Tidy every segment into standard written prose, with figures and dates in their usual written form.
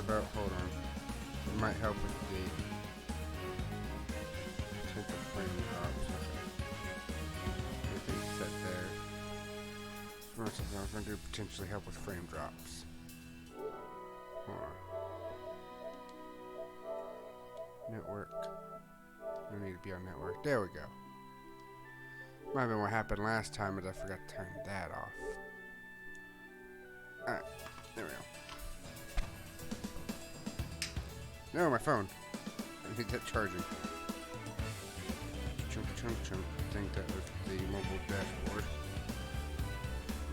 about? Hold on. It might help with the potential frame drops. Everything's set there. So I was going to potentially help with frame drops. Hold on. Network. I need to be on network. There we go. Might have been what happened last time, but I forgot to turn that off. Alright, there we go. No, my phone. I need that charging. Chunk, chunk, chunk. I think that was the mobile dashboard.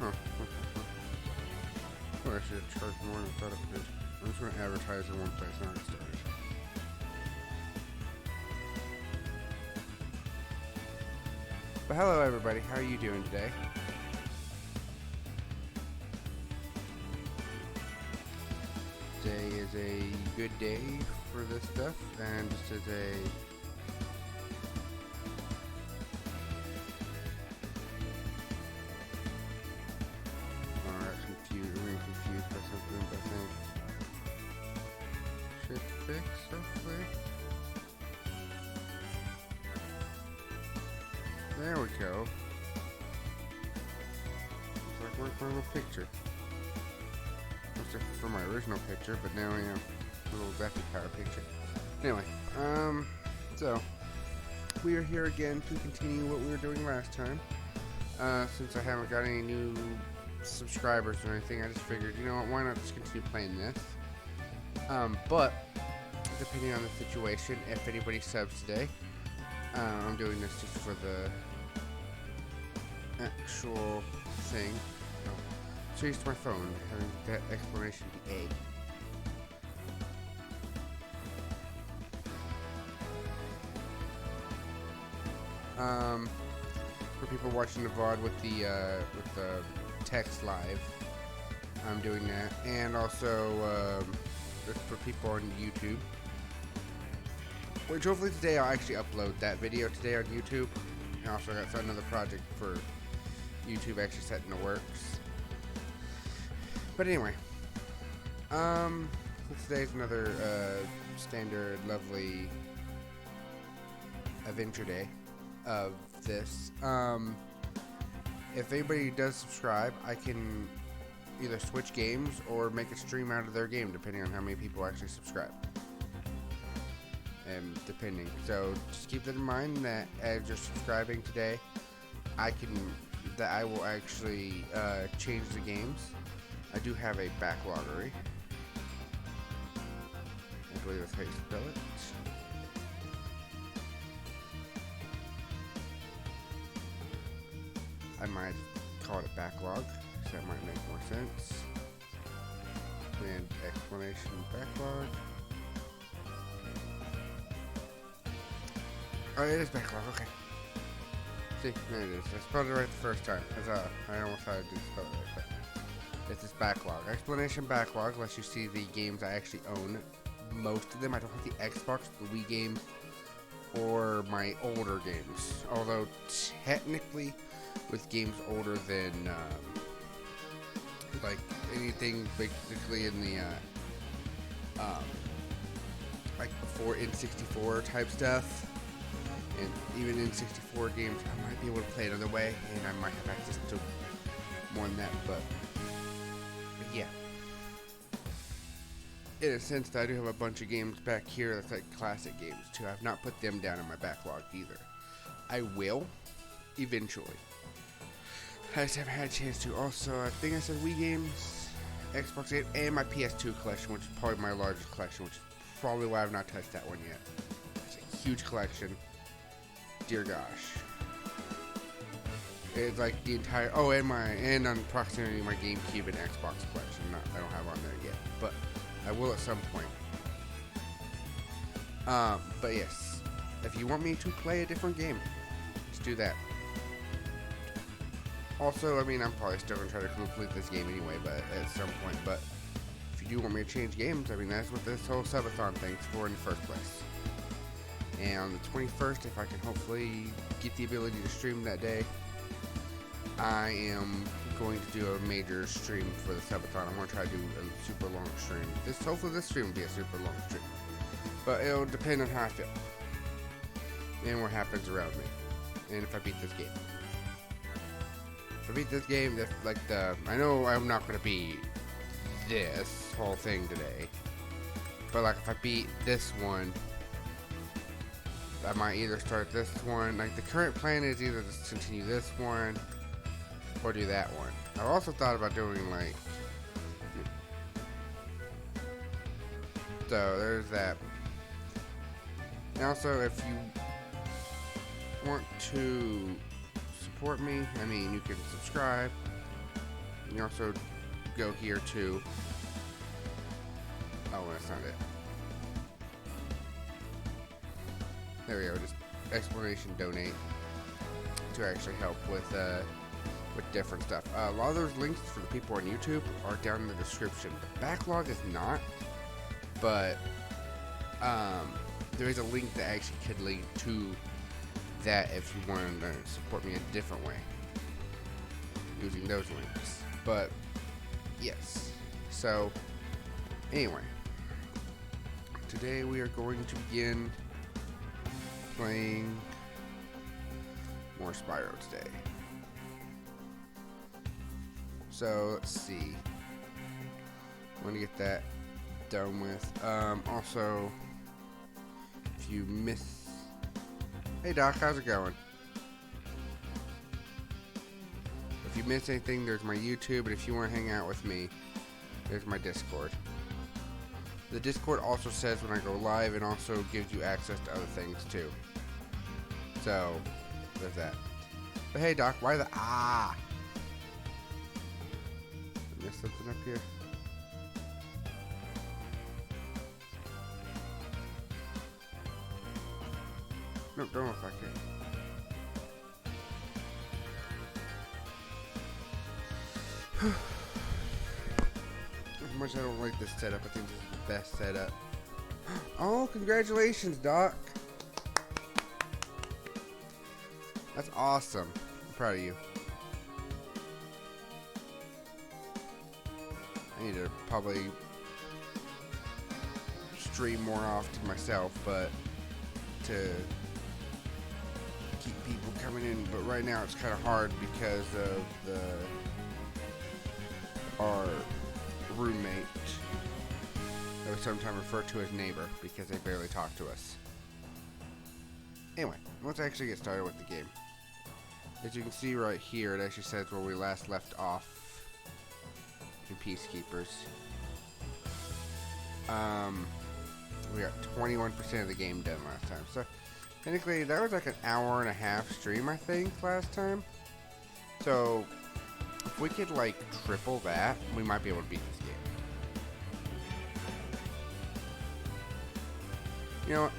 Oh, oh, I should have charged more than I thought it would. I'm just going to advertise in one place and I'll get started. But hello everybody, how are you doing today? Today is a good day for this stuff, and this is a alright, confused by something, but I think should fix hopefully. There we go. It's like where's my little picture? From my original picture, but now I have a little Zappy Power picture. Anyway, so we are here again to continue what we were doing last time. Since I haven't got any new subscribers or anything, I just figured, you know what, why not just continue playing this? But depending on the situation, if anybody subs today, I'm doing this just for the actual thing. Changed my phone, having that explanation be A. For people watching the VOD with the text live, I'm doing that, and also for people on YouTube, which hopefully today I'll actually upload that video today on YouTube. I also got another project for YouTube actually set in the works. But anyway, today's another standard lovely adventure day of this. If anybody does subscribe, I can either switch games or make a stream out of their game, depending on how many people actually subscribe. Depending. So just keep that in mind that as you're subscribing today, I will actually change the games. I do have a backloggery. I believe that's how you spell it. I might call it a backlog, so that might make more sense. And explanation backlog. Oh, it is backlog, okay. See, there it is. I spelled it right the first time. I almost had to spell it right there. This is backlog. Explanation backlog lets you see the games I actually own. Most of them. I don't have the Xbox, the Wii games, or my older games. Although, technically, with games older than, like, anything basically in the, like, before N64 type stuff, and even N64 games, I might be able to play it another way, and I might have access to more than that, but yeah. In a sense, I do have a bunch of games back here that's like classic games too. I've not put them down in my backlog either. I will, eventually. I just haven't had a chance to. Also, I think I said Wii games, Xbox game, and my PS2 collection, which is probably my largest collection, which is probably why I've not touched that one yet. It's a huge collection. Dear gosh. It's like the entire, and on approximately my GameCube and Xbox collection. I don't have on there yet, but I will at some point. But yes, if you want me to play a different game, just do that. Also, I mean, I'm probably still gonna try to complete this game anyway, but at some point. But if you do want me to change games, I mean, that's what this whole subathon thing's for in the first place. And on the 21st, if I can hopefully get the ability to stream that day, I am going to do a major stream for the subathon. I'm going to try to do a super long stream. Hopefully this stream will be a super long stream. But it'll depend on how I feel. And what happens around me. And if I beat this game. If I beat this game, that's like I know I'm not going to beat this whole thing today. But like if I beat this one, I might either start this one. Like the current plan is either to continue this one or do that one. I've also thought about doing like, so there's that. And also if you want to support me, I mean you can subscribe. You can also go here too. Oh, that's not it. There we go, just explanation donate to actually help with different stuff. A lot of those links for the people on YouTube are down in the description. The backlog is not, but there is a link that actually could lead to that if you want to support me a different way using those links. But yes, so anyway, today we are going to begin playing more Spyro today. So let's see. I want to get that done with. Also, if you miss, hey Doc, how's it going? If you miss anything, there's my YouTube, and if you want to hang out with me, there's my Discord. The Discord also says when I go live and also gives you access to other things too. So, there's that. But hey Doc, why the I missed something up here. No, don't look like it. As much as I don't like this setup, I think this is the best setup. Oh, congratulations, Doc. That's awesome. I'm proud of you. I need to probably stream more often myself, but to keep people coming in. But right now it's kind of hard because of our roommate that we sometimes refer to as neighbor because they barely talk to us. Anyway, let's actually get started with the game. As you can see right here, it actually says where we last left off in Peacekeepers. We got 21% of the game done last time. So, technically, that was like an hour and a half stream, I think, last time. So, if we could, like, triple that, we might be able to beat this game. You know what?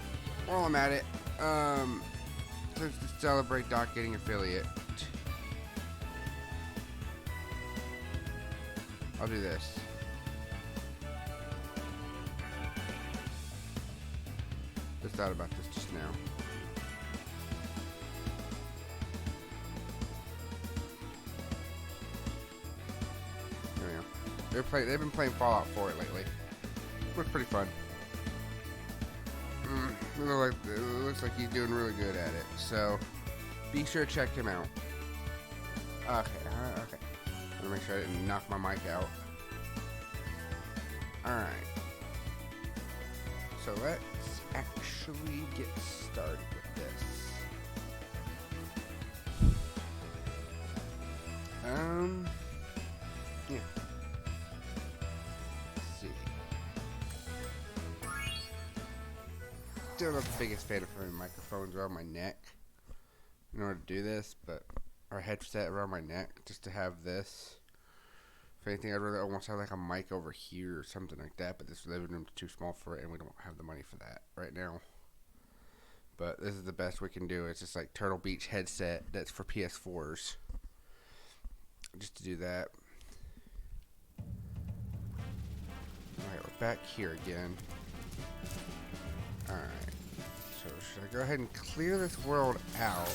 While I'm at it, to celebrate Doc getting affiliate, I'll do this. Just thought about this just now. There we go. They've been playing Fallout 4 lately. It looks pretty fun. It looks like he's doing really good at it. So be sure to check him out. Okay. Okay. Let me make sure I didn't knock my mic out. Alright. So let's actually get started with this. Yeah. Let's see. Still not the biggest fan of having microphones around my neck in order to do this, but our headset around my neck just to have this. If anything, I'd rather almost have like a mic over here or something like that, but this living room's too small for it and we don't have the money for that right now. But this is the best we can do. It's just like Turtle Beach headset that's for PS4s. Just to do that. Alright, we're back here again. Alright. So should I go ahead and clear this world out?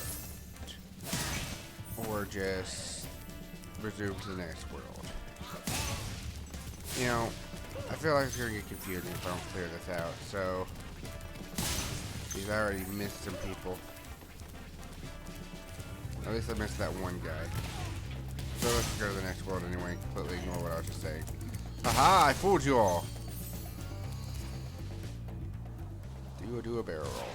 Or just resume to the next world. You know, I feel like it's gonna get confusing if I don't clear this out, so because I already missed some people. At least I missed that one guy. So let's go to the next world anyway and completely ignore what I was just saying. Haha, I fooled you all! Do a barrel roll.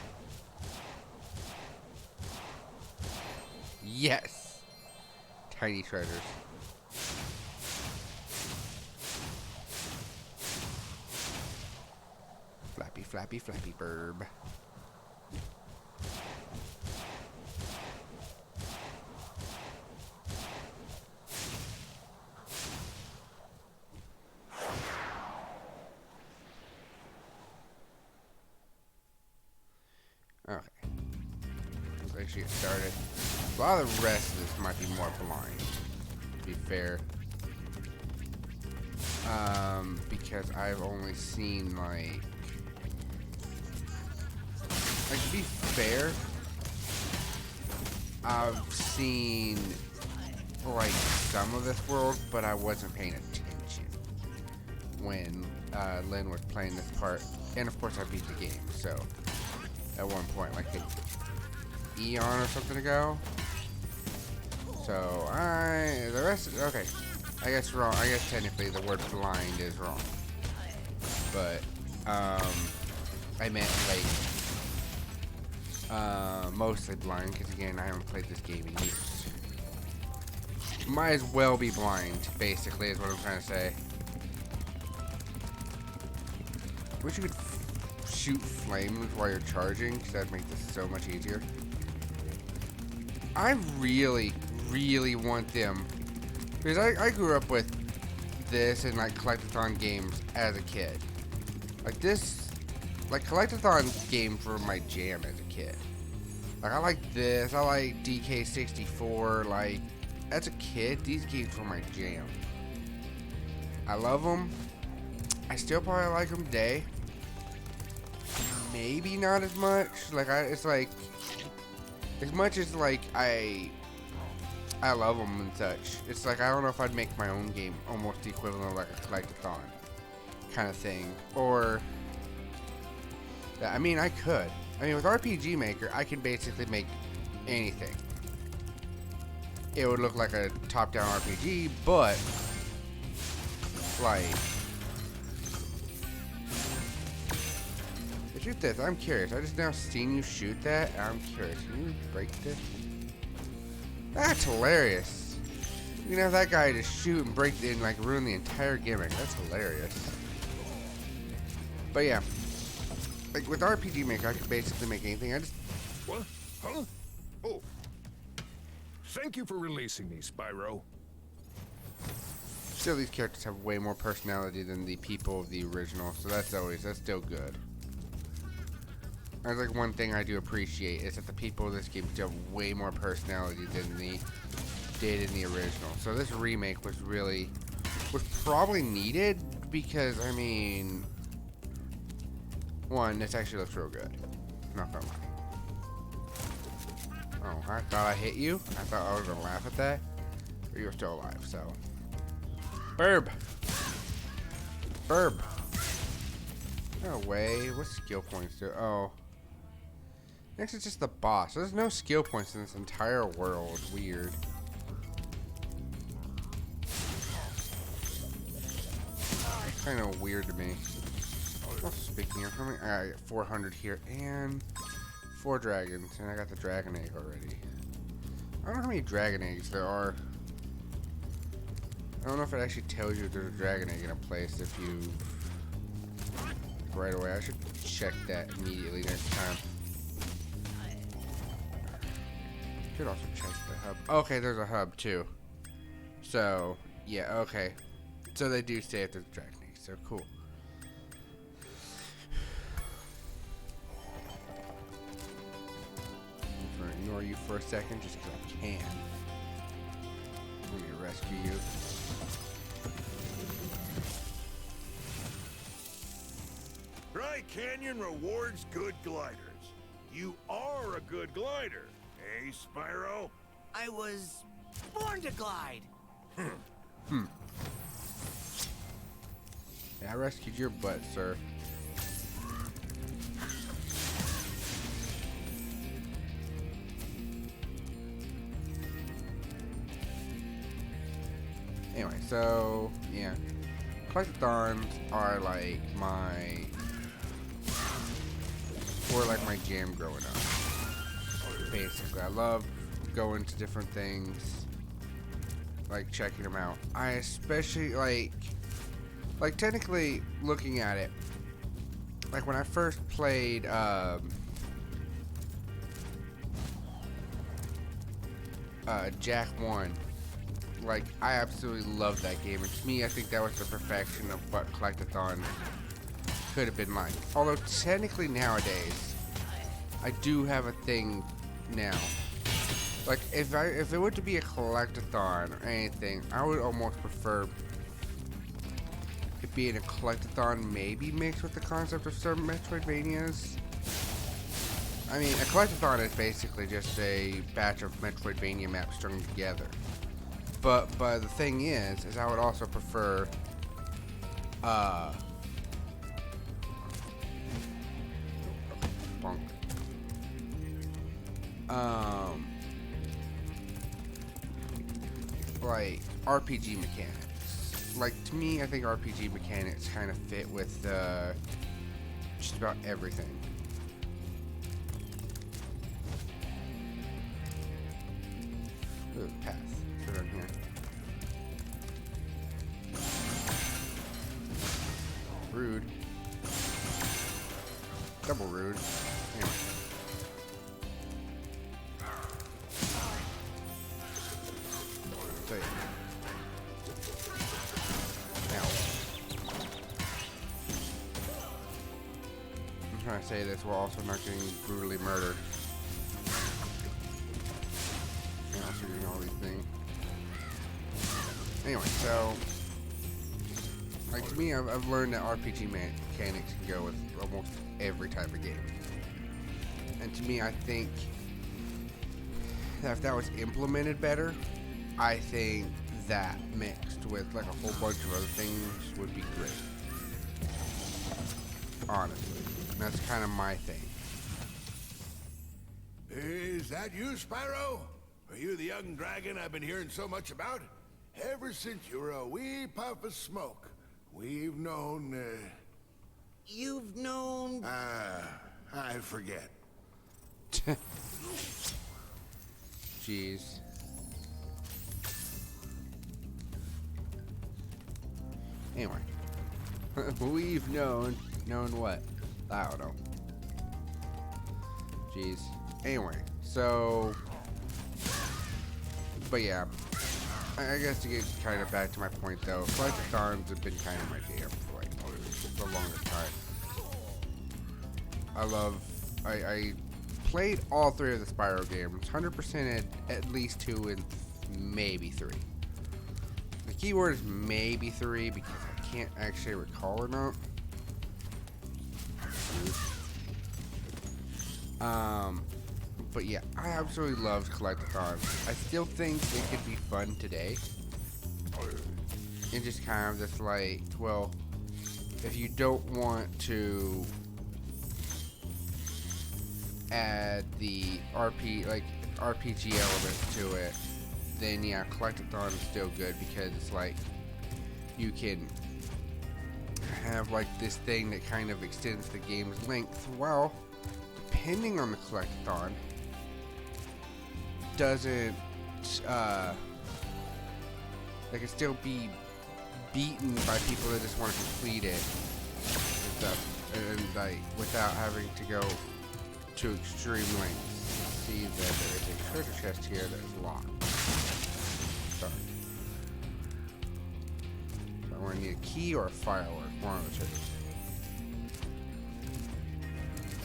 Yes! Tiny treasures. Flappy, flappy, flappy burb. Okay. Let's actually get started. A lot of the rest of this might be more blind, to be fair. Because I've only seen like to be fair, I've seen like some of this world, but I wasn't paying attention when Lynn was playing this part, and of course I beat the game, so at one point, like an eon or something ago. So the rest is, okay, I guess wrong. I guess technically the word blind is wrong, but I meant like mostly blind, because again I haven't played this game in years. Might as well be blind, basically, is what I'm trying to say. Wish you could shoot flames while you're charging, because that'd make this so much easier. I really, really want them, because I grew up with this and like collectathon games as a kid. Like this, like collectathon games were my jam as a kid. Like I like this, I like DK64, like as a kid, these games were my jam. I love them. I still probably like them today. Maybe not as much. Like it's like as much as like I love them and such. It's like I don't know if I'd make my own game almost the equivalent of like a collectathon kind of thing, or I mean I could. I mean with RPG Maker, I can basically make anything. It would look like a top-down RPG, but like. Shoot this. I'm curious. I just now seen you shoot that. I'm curious. Can you break this? That's hilarious. You can have that guy just shoot and break it and like ruin the entire gimmick. That's hilarious. But yeah, like with RPG Maker, I could basically make anything. I just. What? Huh? Oh. Thank you for releasing me, Spyro. Still, these characters have way more personality than the people of the original, so that's still good. That's like one thing I do appreciate, is that the people of this game still have way more personality than they did in the original. So this remake was probably needed, because I mean, one, this actually looks real good. Not gonna lie. Oh, I thought I hit you? I thought I was gonna laugh at that. But you're still alive, so. Burb! Burb! No way. What skill points do? Oh. Next is just the boss. There's no skill points in this entire world. Weird. Kind of weird to me. Well, speaking of, I got 400 here and 4 dragons, and I got the dragon egg already. I don't know how many dragon eggs there are. I don't know if it actually tells you if there's a dragon egg in a place if you right away. I should check that immediately next time. Could also check the hub. Okay, there's a hub too. So yeah, okay. So they do say if there's a dragon egg. So cool. I'm gonna ignore you for a second just because I can. I'm gonna rescue you. Dry Canyon rewards good gliders. You are a good glider, eh, Spyro? I was born to glide. Yeah, I rescued your butt, sir. Anyway, so yeah, collectathons are like my jam growing up. Basically, I love going to different things, like checking them out. I especially like technically looking at it, like when I first played Jack 1. Like, I absolutely loved that game, and to me, I think that was the perfection of what Collectathon could have been like. Although, technically, nowadays, I do have a thing now. Like, if it were to be a Collectathon or anything, I would almost prefer it being a Collectathon maybe mixed with the concept of some Metroidvanias. I mean, a Collectathon is basically just a batch of Metroidvania maps strung together. But the thing is I would also prefer, like RPG mechanics. Like, to me, I think RPG mechanics kind of fit with just about everything. Ooh, path. Put it on here. Rude. Double rude. Anyway. So yeah. Now. I'm trying to say this while also not getting brutally murdered. And also doing all these things. Anyway, so, like, to me, I've learned that RPG mechanics can go with almost every type of game. And to me, I think that if that was implemented better, I think that mixed with, like, a whole bunch of other things would be great. Honestly. And that's kind of my thing. Is that you, Spyro? Are you the young dragon I've been hearing so much about? Ever since you were a wee puff of smoke, we've known, You've known... I forget. Jeez. Anyway. We've known what? I don't know. Jeez. Anyway, so... But yeah. I guess to get kind of back to my point though, collectathons have been kind of my jam for like the longest time. I played all three of the Spyro games, 100% at least 2 and maybe 3. The keyword is maybe 3 because I can't actually recall or not. But yeah, I absolutely loved collectathons. I still think it could be fun today. And just kind of just like, well, if you don't want to add the RPG element to it, then yeah, collectathon is still good because it's like you can have like this thing that kind of extends the game's length. Well, depending on the collectathon, doesn't they can still be beaten by people that just want to complete it and stuff, and like without having to go to extreme lengths. See that there is a treasure chest here that is locked. Sorry. So I'm gonna need a key or a firework, one of the two.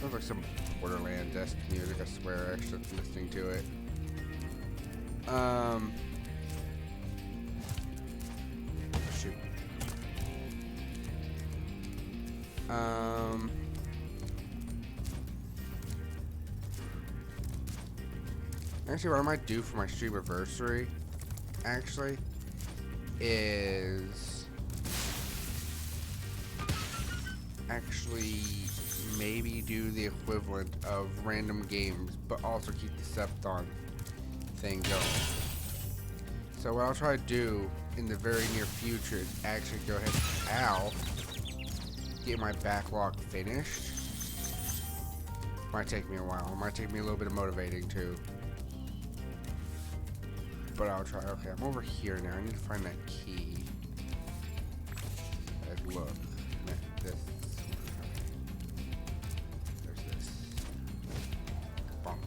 Sounds like some Borderlands-esque music, I swear, actually listening to it. Shoot. Actually, what I might do for my stream anniversary, actually, is actually maybe do the equivalent of random games, but also keep the Septhon thing going. So what I'll try to do in the very near future is actually go ahead and get my backlog finished. Might take me a while. It might take me a little bit of motivating too. But I'll try. Okay, I'm over here now. I need to find that key. Look. This. There's this. Bump.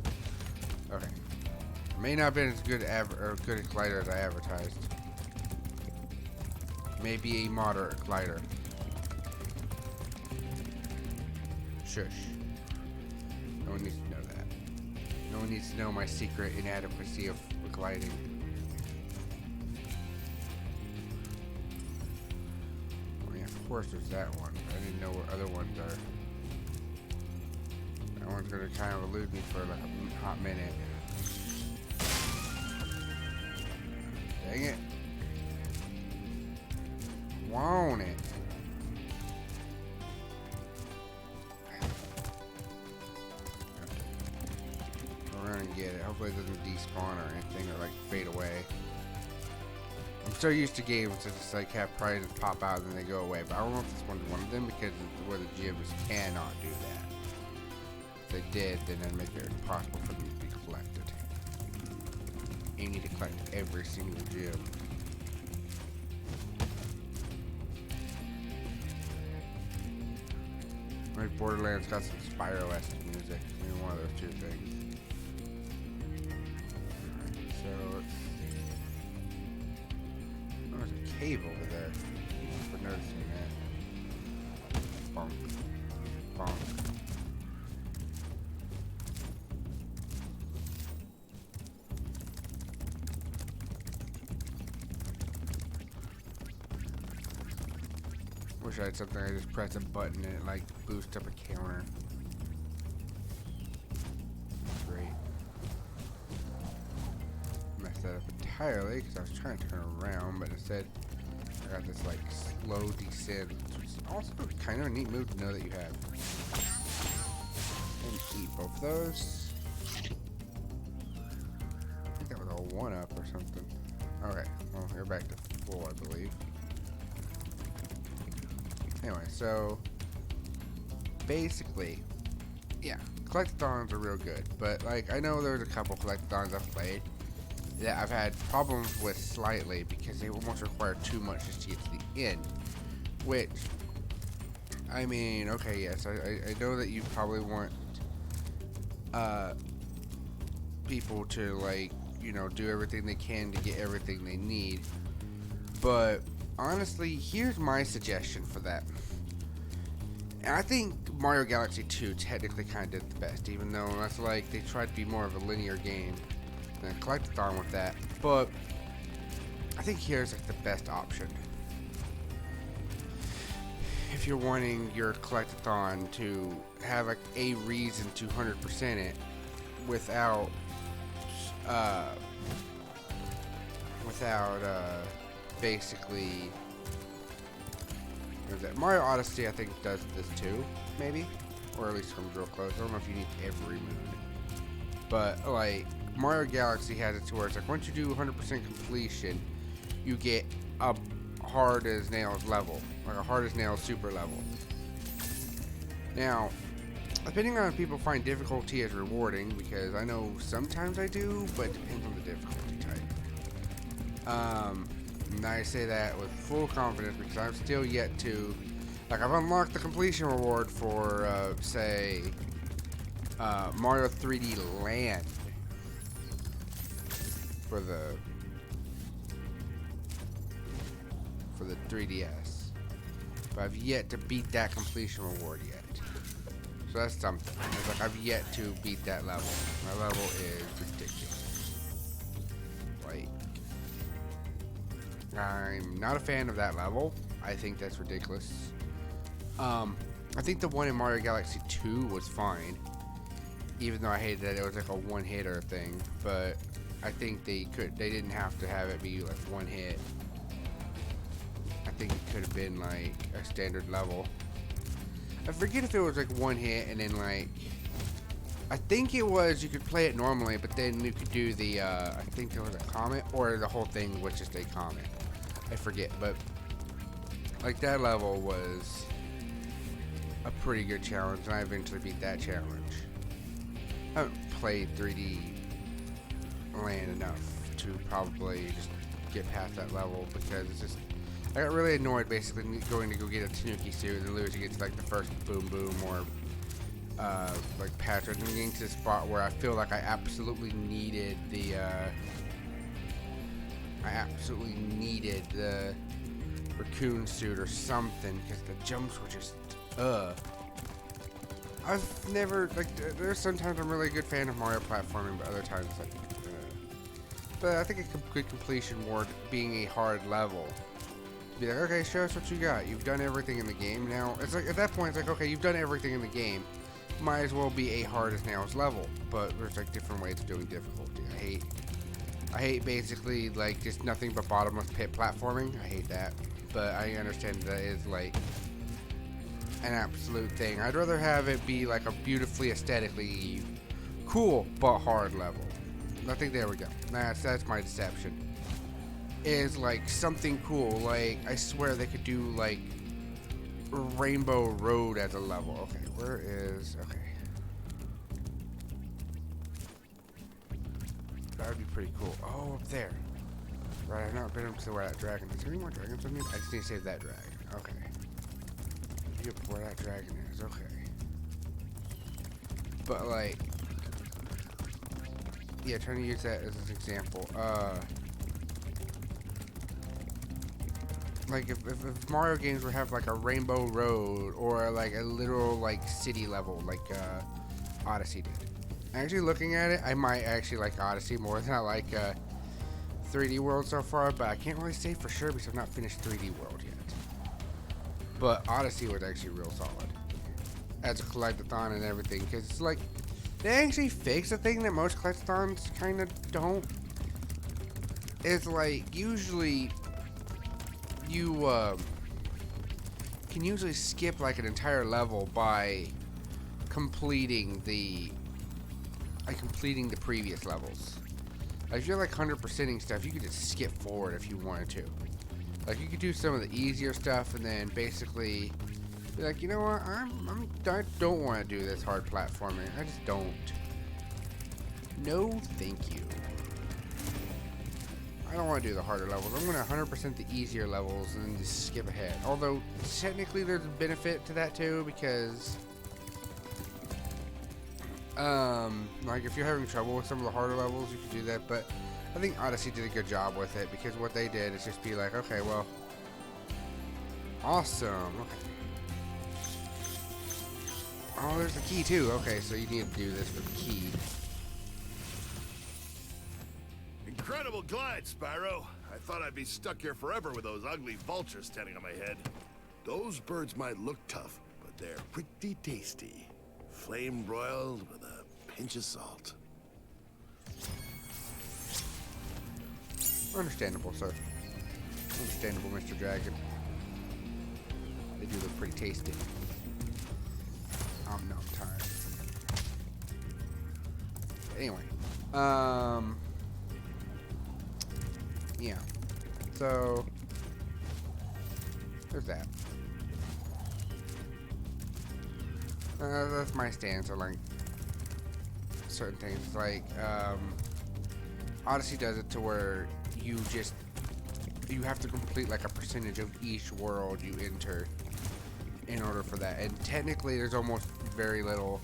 Okay. May not have been as good good a glider as I advertised. Maybe a moderate glider. Shush. No one needs to know that. No one needs to know my secret inadequacy of gliding. Oh yeah, of course there's that one. I didn't know what other ones are. That one's gonna kind of elude me for like a hot minute. Dang it. Want it. We're gonna get it. Hopefully it doesn't despawn or anything or like fade away. I'm so used to games that just like have prizes pop out and then they go away, but I don't know if this one's one of them because it's where the gyms cannot do that. If they did, then it'd make it impossible for them to be collected. You need to collect every single gym. Maybe Borderlands got some Spyro-esque music. Maybe one of those two things. Alright, so let's see. Oh, there's a cave over there. Thanks for noticing that. Bonk. Bonk. Wish I had something I just press a button and it like boosts up a counter. Great. Messed that up entirely because I was trying to turn around, but instead I got this like slow descent, which is also kind of a neat move to know that you have. And eat both of those. I think that was a 1-up or something. Okay, well, we're back to full, I believe. Anyway, so basically, yeah, collectathons are real good, but like I know there's a couple collectathons I've played that I've had problems with slightly because they almost require too much just to get to the end. Which, I mean, okay, yes, I know that you probably want people to like, you know, do everything they can to get everything they need, but honestly, here's my suggestion for that. And I think Mario Galaxy 2 technically kind of did the best, even though that's like they tried to be more of a linear game than a collectathon with that. But I think here's like the best option. If you're wanting your collectathon to have like a reason to 100% it without basically, that Mario Odyssey I think does this too, maybe, or at least comes real close. I don't know if you need every moon, but like Mario Galaxy has it to where it's like once you do 100% completion, you get a hard as nails level, like a hard as nails super level. Now, depending on if people find difficulty as rewarding, because I know sometimes I do, but it depends on the difficulty type. And I say that with full confidence because I'm still yet to, like, I've unlocked the completion reward for, say, Mario 3D Land for the 3DS, but I've yet to beat that completion reward yet. So that's something. It's like I've yet to beat that level. My level is ridiculous. Like, I'm not a fan of that level. I think that's ridiculous. I think the one in Mario Galaxy 2 was fine, even though I hated that it was like a one-hitter thing. But I think they didn't have to have it be like one hit. think it could have been like a standard level. I forget if it was like one hit and then like, I think it was you could play it normally, but then you could do the I think there was a comet, or the whole thing was just a comet. I forget, but like that level was a pretty good challenge, and I eventually beat that challenge. I haven't played 3D Land enough to probably just get past that level, because it's just, I got really annoyed basically going to go get a Tanuki suit and losing it to like the first Boom Boom or like Patrick, and getting to the spot where I feel like I absolutely needed the raccoon suit or something, because the jumps were just I've never, like, there's sometimes I'm really a good fan of Mario platforming, but other times like but I think a good completion ward being a hard level. Be like, okay, show us what you got. You've done everything in the game. Now, it's like, at that point, it's like, okay, you've done everything in the game. Might as well be a hard as nails level. But there's like different ways of doing difficulty. I hate basically like just nothing but bottomless pit platforming. I hate that. But I understand that is like an absolute thing. I'd rather have it be like a beautifully aesthetically cool but hard level. I think there we go. That's my deception. Is like something cool. Like I swear they could do like Rainbow Road as a level. Okay, where is, okay. That would be pretty cool. Oh, up there. Right, I've not been up to where that dragon is. Is there any more dragons on me? I just need to save that dragon. Okay. Get up where that dragon is. Okay. But like, yeah, trying to use that as an example. Like if Mario games would have like a Rainbow Road or like a literal like city level like Odyssey did. Actually looking at it, I might actually like Odyssey more than I like 3D World so far, but I can't really say for sure because I've not finished 3D World yet. But Odyssey was actually real solid as a collectathon and everything, because it's like they actually fixed a thing that most collectathons kind of don't. It's like usually you can usually skip like an entire level by completing the previous levels. Like if you're like 100%ing stuff, you could just skip forward if you wanted to. Like you could do some of the easier stuff and then basically be like, you know what, I don't want to do this hard platforming. I just don't. No, thank you. I don't want to do the harder levels. I'm going to 100% the easier levels and then just skip ahead. Although, technically there's a benefit to that too, because like if you're having trouble with some of the harder levels, you can do that, but I think Odyssey did a good job with it, because what they did is just be like, okay, well, awesome. Okay. Oh, there's the key too. Okay, so you need to do this for the key. Incredible glide, Spyro. I thought I'd be stuck here forever with those ugly vultures standing on my head. Those birds might look tough, but they're pretty tasty. Flame broiled with a pinch of salt. Understandable, sir. Understandable, Mr. Dragon. They do look pretty tasty. I'm tired. Anyway, yeah. So there's that. That's my stance on like certain things. Like Odyssey does it to where you have to complete like a percentage of each world you enter in order for that. And technically there's almost very little,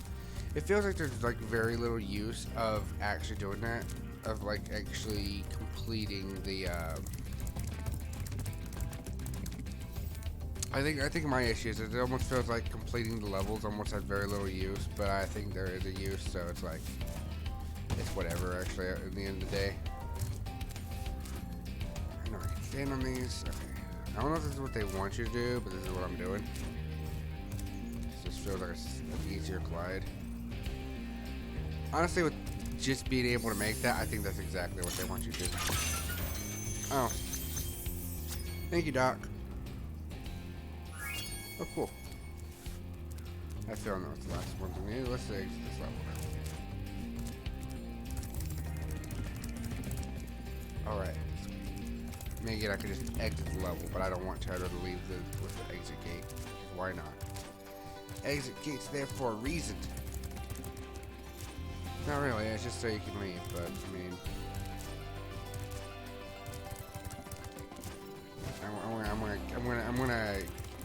it feels like there's like very little use of actually doing that, of like actually completing the I think my issue is that it almost feels like completing the levels almost has very little use, but I think there is a use, so it's like it's whatever actually at the end of the day. I know I can stand on these. Okay. I don't know if this is what they want you to do, but this is what I'm doing. This just feels like an easier glide. Honestly, with just being able to make that, I think that's exactly what they want you to do. Oh. Thank you, Doc. Oh, cool. I still don't know what the last one's in here. Let's exit this level now. Alright. Maybe I could just exit the level, but I don't want to. I'd rather leave with the exit gate. Why not? Exit gate's there for a reason. Not really, it's just so you can leave, but I mean...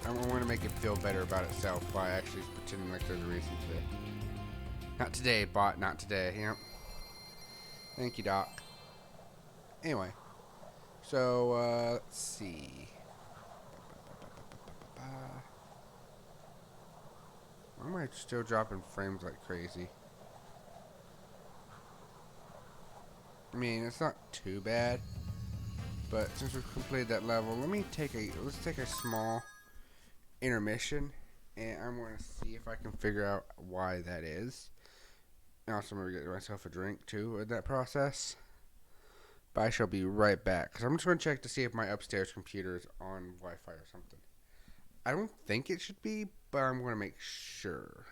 I'm gonna make it feel better about itself by actually pretending like there's a reason to. Not today, bot. Not today. Yep. Thank you, Doc. Anyway, so let's see. Why am I still dropping frames like crazy? I mean, it's not too bad, but since we've completed that level, let's take a small intermission, and I'm going to see if I can figure out why that is. And also, I'm going to get myself a drink too in that process. But I shall be right back, because I'm just going to check to see if my upstairs computer is on Wi-Fi or something. I don't think it should be, but I'm going to make sure.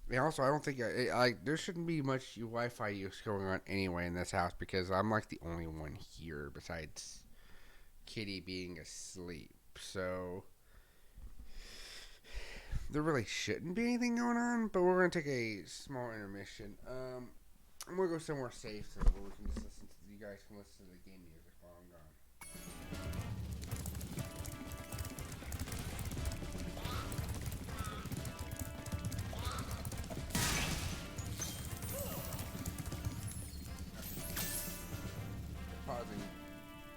And also, I don't think there shouldn't be much Wi-Fi use going on anyway in this house, because I'm like the only one here besides Kitty being asleep. So there really shouldn't be anything going on, but we're going to take a small intermission. I'm going to go somewhere safe so that we can just listen to, you guys can listen to the game music while I'm gone. Pausing.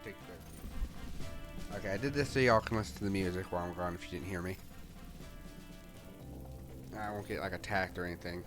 Take a bit. Okay, I did this so y'all can listen to the music while I'm gone if you didn't hear me. I won't get like attacked or anything.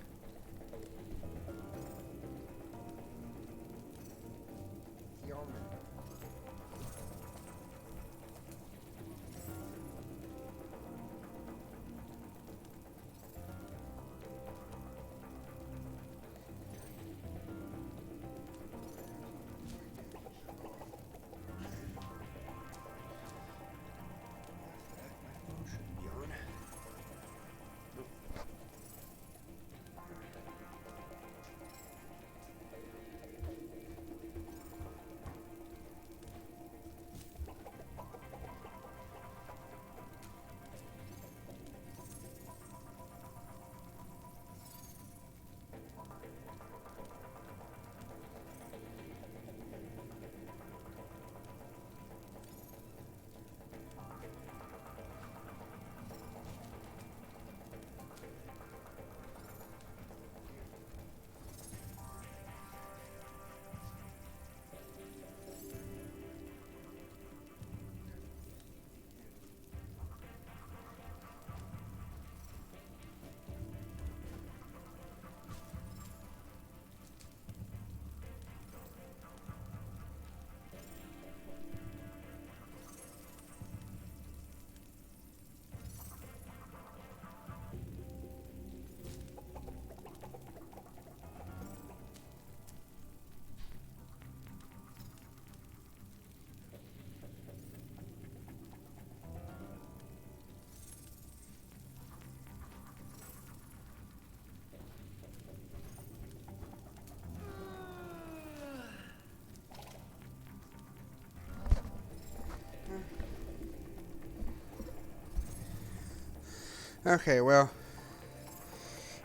Okay, well,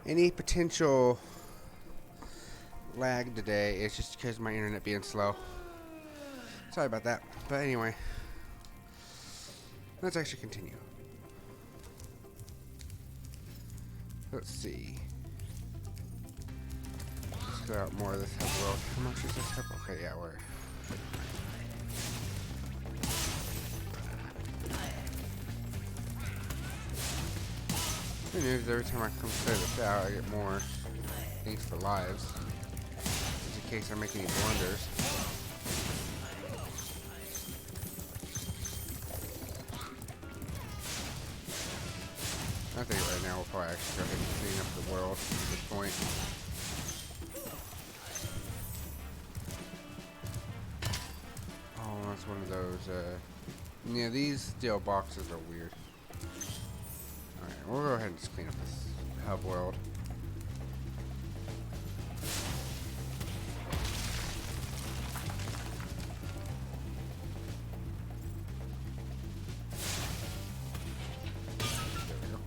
any potential lag today is just because of my internet being slow. Sorry about that. But anyway, let's actually continue. Let's see. Let's go out more of this hub world. How much is this hub? Okay, yeah, we're... Good news, every time I come clear this out, I get more things for lives. Just in case I make any blunders. I think right now we'll probably actually go ahead and clean up the world at this point. Oh, that's one of those, Yeah, these steel boxes are weird. Alright, we'll go ahead and just clean up this hub world. There we go.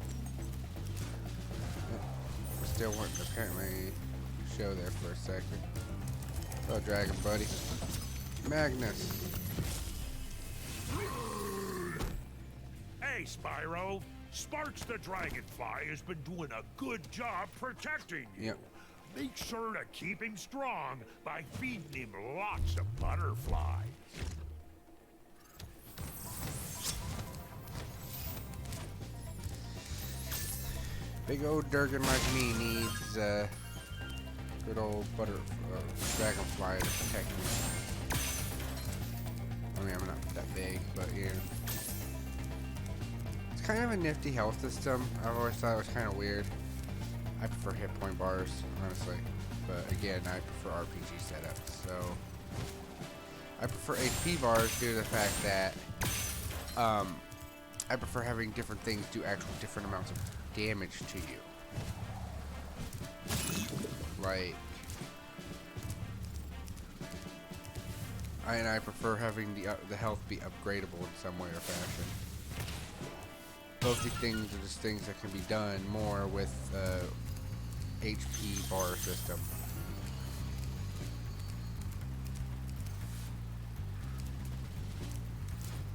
We're still wanting to apparently show there for a second. Oh, dragon buddy. Magnus. Hey, Spyro. Sparks the Dragonfly has been doing a good job protecting you. Yep. Make sure to keep him strong by feeding him lots of butterflies. Big old Durgan like me needs good old dragonfly to protect me. I mean, I'm not that big, but yeah. It's kind of a nifty health system. I've always thought it was kind of weird. I prefer hit point bars, honestly. But again, I prefer RPG setups. So I prefer HP bars due to the fact that I prefer having different things do actual different amounts of damage to you. Like, I prefer having the health be upgradable in some way or fashion. Both these things are just things that can be done more with HP bar system.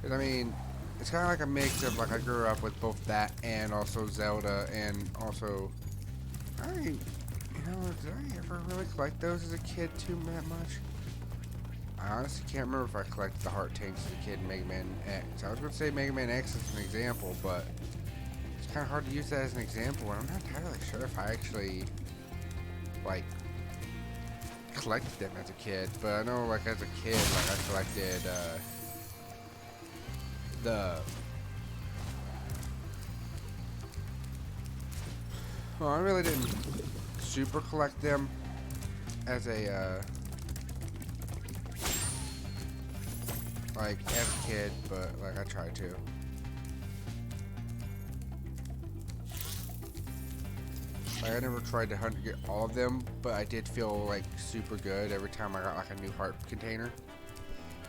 Cause I mean, it's kind of like a mix of, like, I grew up with both that and also Zelda, and also, did I ever really collect those as a kid too that much? I honestly can't remember if I collected the heart tanks as a kid in Mega Man X. I was going to say Mega Man X as an example, but it's kind of hard to use that as an example, and I'm not entirely sure if I actually, like, collected them as a kid. But I know, like, as a kid, like, I collected, well, I really didn't super collect them as a, like, as a kid, but, like, I tried to. Like, I never tried to get all of them, but I did feel, like, super good every time I got, like, a new heart container.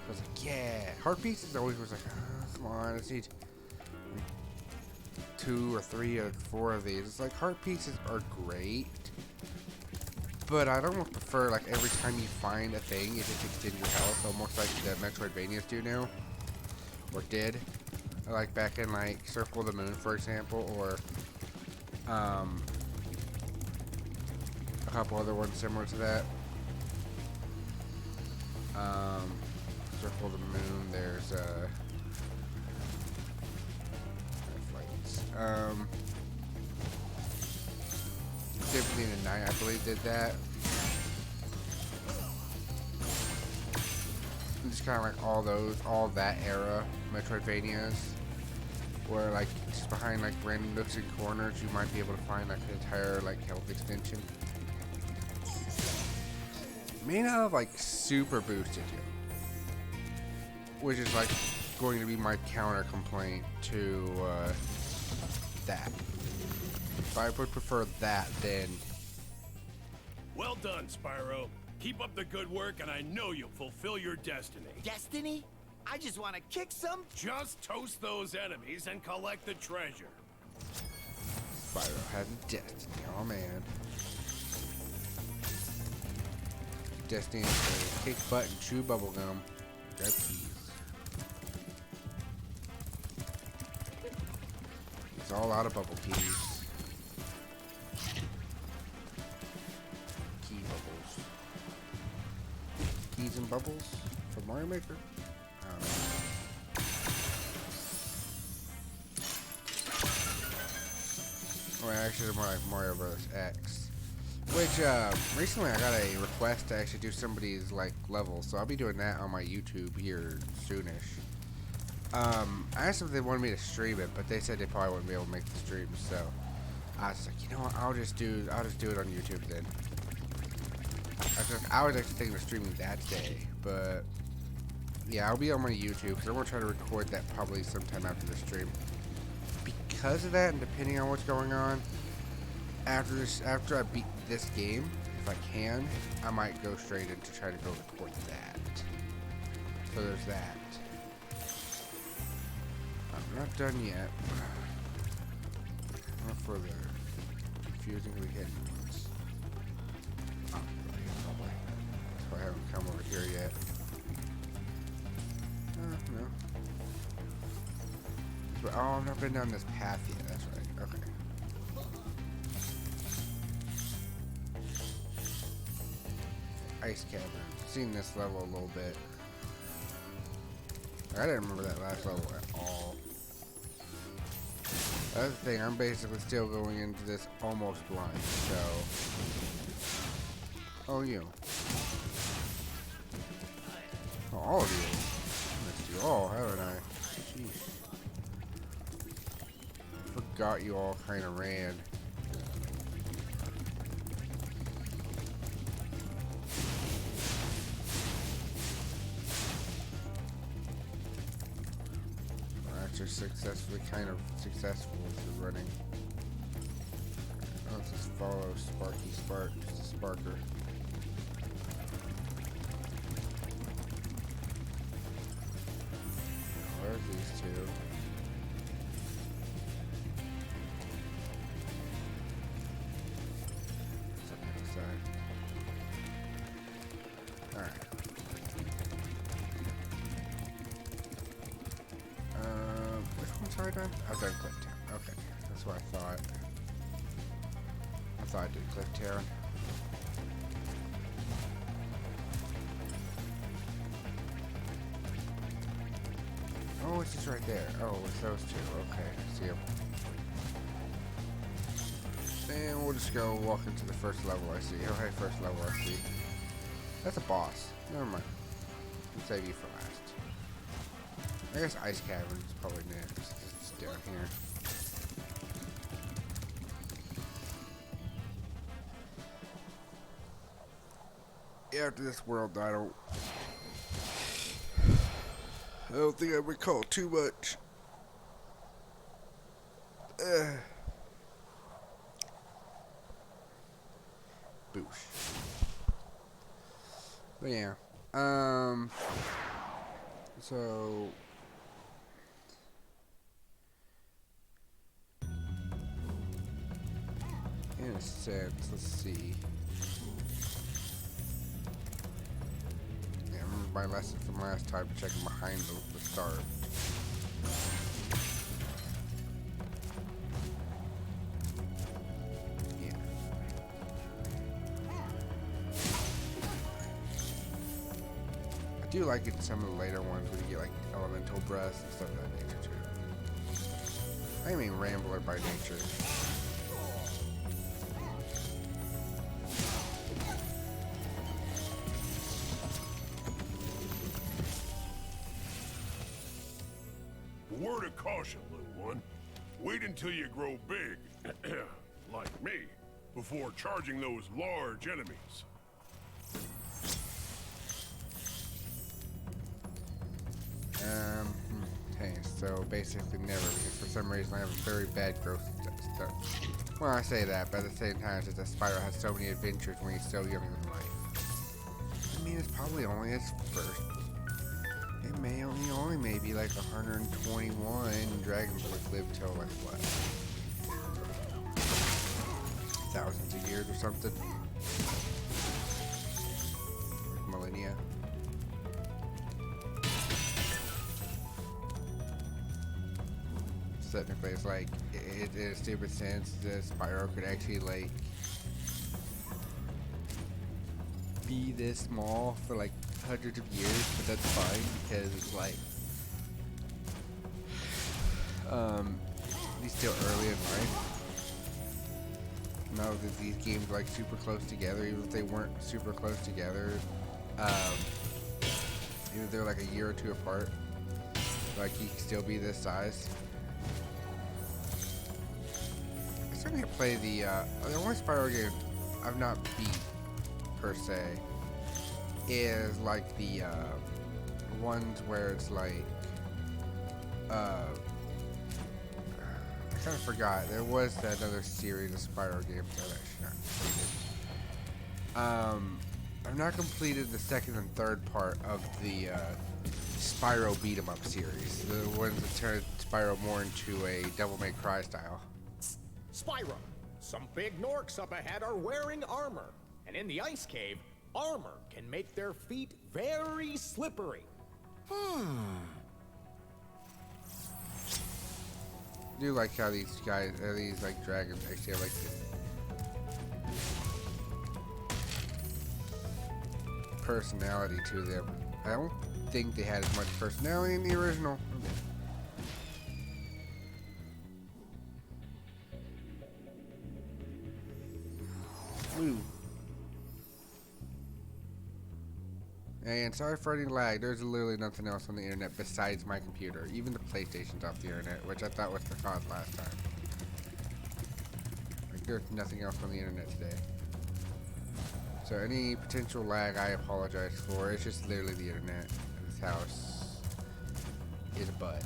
I was like, yeah, heart pieces always was like, oh, come on, I just need 2 or 3 or 4 of these. It's like, heart pieces are great, but I'd almost prefer, like, every time you find a thing, it just extends your health, almost like the Metroidvanias do now, or did. Like, back in, like, Circle of the Moon, for example, or, a couple other ones similar to that. Circle of the Moon, there's, Symphony of the Night, I believe, did that. And just kind of like all that era Metroidvanias, where, like, just behind, like, random nooks and corners, you might be able to find, like, an entire, like, health extension. May not have, like, super boosted you, which is, like, going to be my counter complaint to that. But I would prefer that than. Well done, Spyro. Keep up the good work, and I know you'll fulfill your destiny. Destiny? I just want to kick some. Just toast those enemies and collect the treasure. Spyro has a destiny. Oh man. Destiny is to kick butt and chew bubblegum. Grab keys. It's all out of bubble keys. Key bubbles. Keys and bubbles for Mario Maker? I don't know. Oh, actually, it's more like Mario Bros. X. Which, recently I got a request to actually do somebody's, like, level, so I'll be doing that on my YouTube here soonish. I asked them if they wanted me to stream it, but they said they probably wouldn't be able to make the stream, so I was like, you know what, I'll just do it on YouTube then. I was actually thinking of streaming that day, but yeah, I'll be on my YouTube because I'm gonna try to record that probably sometime after the stream. Because of that, and depending on what's going on, after I beat this game, if I can, I might go straight in to try to go record that. So there's that. I'm not done yet. Not for the confusingly hidden ones. Oh, probably. That's why I haven't come over here yet. No. Oh, I've not been down this path yet. That's right. Okay. Ice Cavern. Seen this level a little bit. I didn't remember that last level at all. That's the thing, I'm basically still going into this almost blind, so... Oh, you. Oh, all of you. Missed you all, haven't I? Jeez. Forgot you all kind of ran. Successfully, kind of successful with the running. Let's just follow Sparker. Where's these two? What's up the other side? Alright. Which one's I done? I've done Clifftown. Okay, that's what I thought. I thought I did Clifftown. Oh, it's just right there. Oh, it's those two. Okay, I see them. And we'll just go walk into the first level I see. Oh, hey, first level I see. That's a boss. Never mind. I'll save you for last. I guess Ice Cavern is probably next. It's down here. Yeah, after this world, I don't think I recall too much. Boosh. But yeah. So in a sense, let's see. Yeah, I remember my lesson from last time, checking behind the start. Yeah. I do like it in some of the later ones where you get like elemental breath and stuff of that nature too. I mean Rambler by nature. Word of caution, little one. Wait until you grow big, like me, before charging those large enemies. Okay, so basically never, because for some reason I have a very bad growth stuff. Well, I say that, but at the same time, it's just that Spyro has so many adventures when he's so young in life. I mean, it's probably only his first. It may only maybe like 121, and Dragon Boy lived till like what? Thousands of years or something? Like millennia. Technically, it's like, in a stupid sense, that Spyro could actually, like, be this small for, like, hundreds of years, but that's fine, because it's, like, he's still early in life. Now that these games are, like, super close together, even if they weren't super close together, even if they're, like, a year or two apart, like, he could still be this size. I'm gonna play the only Spyro game I've not beat per se is like the ones where it's like, I kind of forgot. There was another series of Spyro games that I should not completed. I've not completed the second and third part of the Spyro beat 'em up series. The ones that turned Spyro more into a Devil May Cry style. Spyro, some big Norks up ahead are wearing armor. And in the ice cave, armor can make their feet very slippery. I do like how these guys, these like dragons, actually have like this personality to them. I don't think they had as much personality in the original. Woo. And sorry for any lag, there's literally nothing else on the internet besides my computer. Even the PlayStation's off the internet, which I thought was the cause last time. Like, there's nothing else on the internet today. So any potential lag, I apologize for. It's just literally the internet. This house is a butt.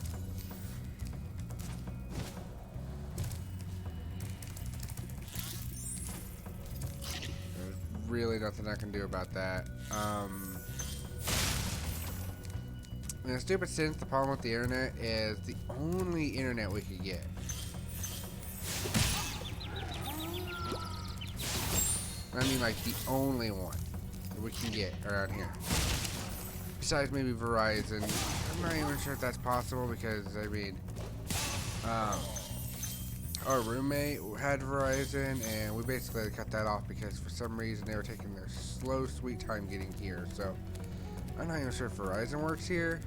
There's really nothing I can do about that. And the stupid sense, the problem with the internet is the only internet we could get. I mean, like, the only one that we can get around here. Besides maybe Verizon. I'm not even sure if that's possible because, I mean, our roommate had Verizon and we basically cut that off because for some reason they were taking their slow, sweet time getting here. So, I'm not even sure if Verizon works here.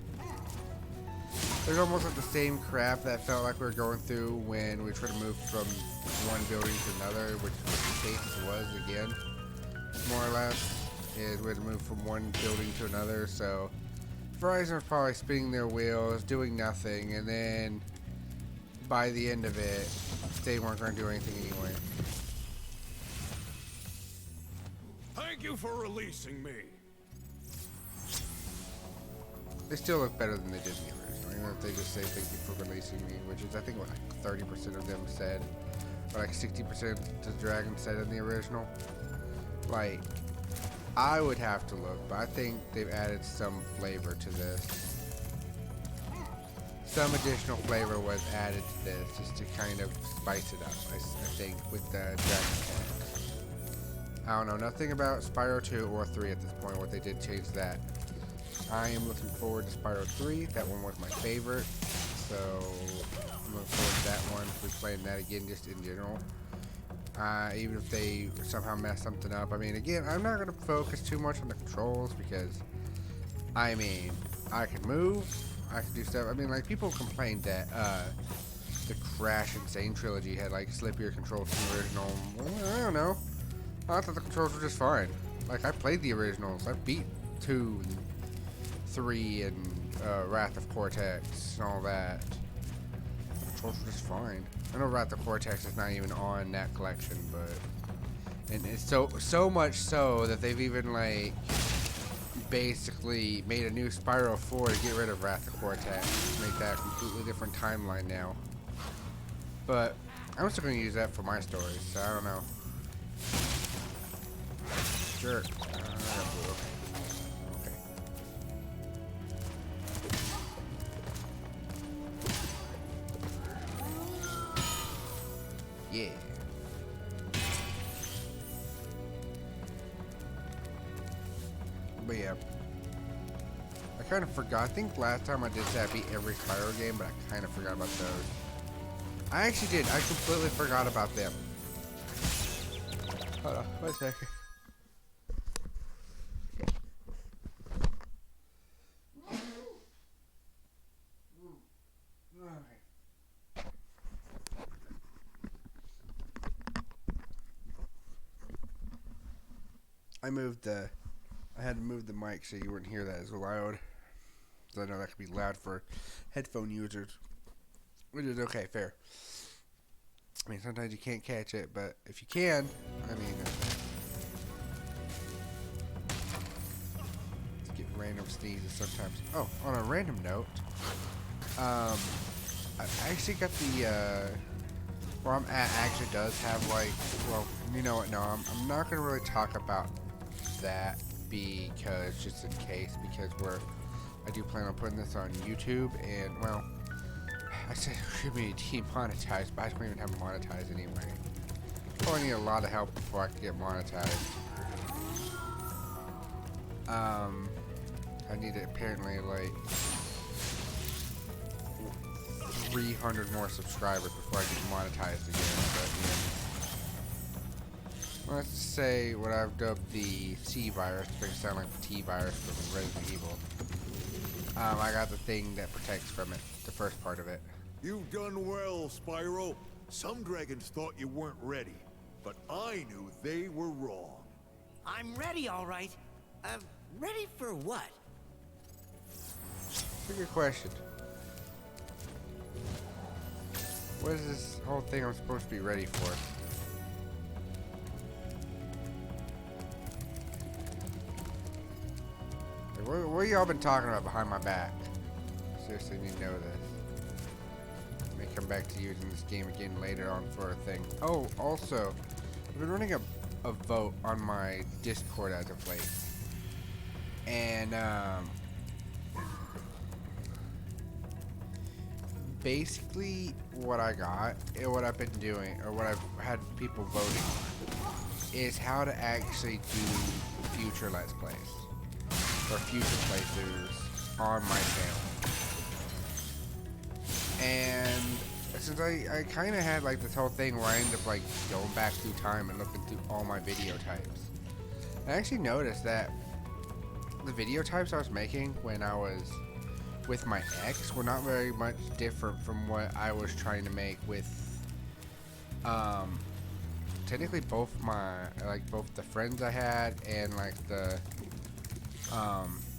There's almost like the same crap that felt like we were going through when we tried to move from one building to another, which the case was again, more or less, is we had to move from one building to another. So Verizon was probably spinning their wheels, doing nothing, and then by the end of it, they weren't going to do anything anyway. Thank you for releasing me. They still look better than they did in the original, even if they just say thank you for releasing me, which is I think what like 30% of them said, or like 60% the dragon said in the original. Like, I would have to look, but I think they've added some flavor to this. Some additional flavor was added to this just to kind of spice it up, I think, with the dragon tags. I don't know nothing about Spyro 2 or 3 at this point, what they did change that. I am looking forward to Spyro 3. That one was my favorite, so I'm looking forward to that one. We're playing that again just in general. Even if they somehow mess something up. I mean, again, I'm not going to focus too much on the controls because, I mean, I can move, I can do stuff. I mean, like, people complained that the Crash Insane Trilogy had, like, slippier controls than the original. Well, I don't know. I thought the controls were just fine. Like, I played the originals. I beat 2 and 3 and Wrath of Cortex and all that. The controls were just fine. I know Wrath of Cortex is not even on that collection, but and it's so much so that they've even like basically made a new Spyro 4 to get rid of Wrath of Cortex, make that a completely different timeline now. But I'm still gonna use that for my stories, so I don't know. Sure. Yeah. But yeah. I kind of forgot. I think last time I did that, I beat every Spyro game, but I kind of forgot about those. I actually did. I completely forgot about them. Hold on. 1 second. I had to move the mic so you wouldn't hear that as loud. So I know that could be loud for headphone users. Which is okay, fair. I mean, sometimes you can't catch it, but if you can, I mean, let's get random sneezes sometimes. Oh, on a random note, I actually got the, where I'm at actually does have like, well, you know what, no, I'm not going to really talk about that because, just in case, because I do plan on putting this on YouTube, and, well, I said it should be demonetized, but I don't even have it monetized anyway. Probably need a lot of help before I can get monetized. I need apparently like 300 more subscribers before I get monetized again. But let's say what I've dubbed the C virus, to make it sound like the T virus from Resident Evil. I got the thing that protects from it, the first part of it. You've done well, Spyro. Some dragons thought you weren't ready, but I knew they were wrong. I'm ready, all right. Ready for what? That's a good question. What is this whole thing I'm supposed to be ready for? Like, what y'all been talking about behind my back? Seriously, need to know this. May come back to using this game again later on for a thing. Oh, also, I've been running a vote on my Discord as of late. And, basically what I got, and what I've been doing, or what I've had people voting on, is how to actually do future Let's Plays, or future playthroughs on my channel. And since I kind of had like this whole thing where I ended up like going back through time and looking through all my video types, I actually noticed that the video types I was making when I was with my ex were not very much different from what I was trying to make with technically both the friends I had and like the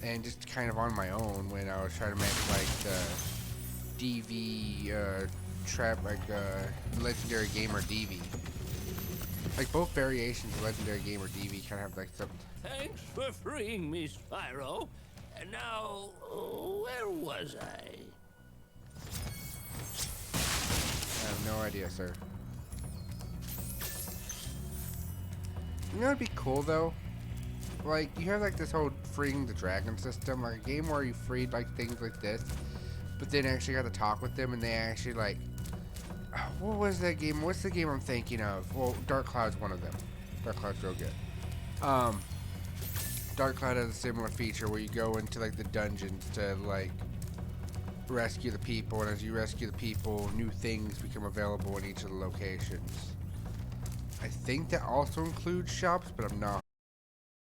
and just kind of on my own when I was trying to make like the DV Legendary Gamer DV. Like both variations of Legendary Gamer DV kind of have like some. Thanks for freeing me, Spyro. And now, where was I? I have no idea, sir. You know what'd be cool though? Like, you have like this whole freeing the dragon system, like a game where you freed like things like this, but then actually got to talk with them and they actually like, what was that game? What's the game I'm thinking of? Well, Dark Cloud's one of them. Dark Cloud's real good. Dark Cloud has a similar feature where you go into like the dungeons to like rescue the people, and as you rescue the people, new things become available in each of the locations. I think that also includes shops, but I'm not